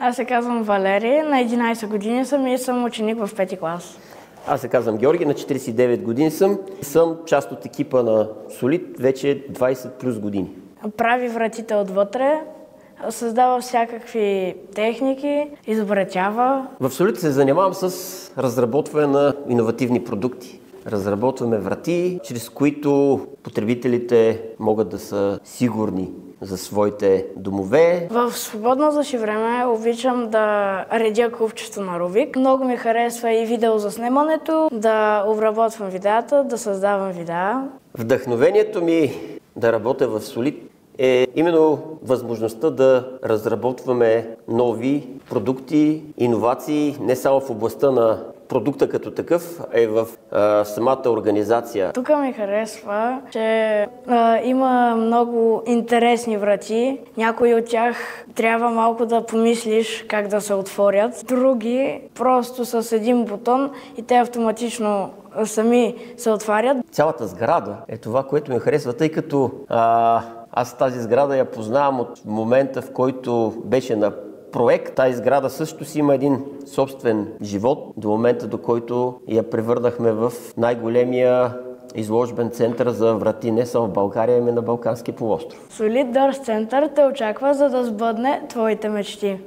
Аз се казвам Валери, на 11 години съм и съм ученик в 5-ти клас. Аз се казвам Георги, на 49 години съм. Съм част от екипа на Solid вече 20 плюс години. Прави вратите отвътре, създава всякакви техники, изобретява. В Solid се занимавам с разработване на иновативни продукти. Разработваме врати, чрез които потребителите могат да са сигурни за своите домове. В свободното си време обичам да редя купчето на Рубик. Много ми харесва и видеозаснемането, да обработвам видеята, да създавам видеа. Вдъхновението ми да работя в Solid е именно възможността да разработваме нови продукти, иновации, не само в областта на продукта като такъв, а и в самата организация. Тук ми харесва, че има много интересни врати. Някои от тях трябва малко да помислиш как да се отворят. Други просто с един бутон и те автоматично сами се отварят. Цялата сграда е това, което ми харесва, тъй като аз тази сграда я познавам от момента, в който беше на проект. Тази сграда също си има един собствен живот до момента, до който я превърнахме в най-големия изложбен център за врати не само в България, ами на Балканския полуостров. Solid Doors Center те очаква, за да сбъдне твоите мечти.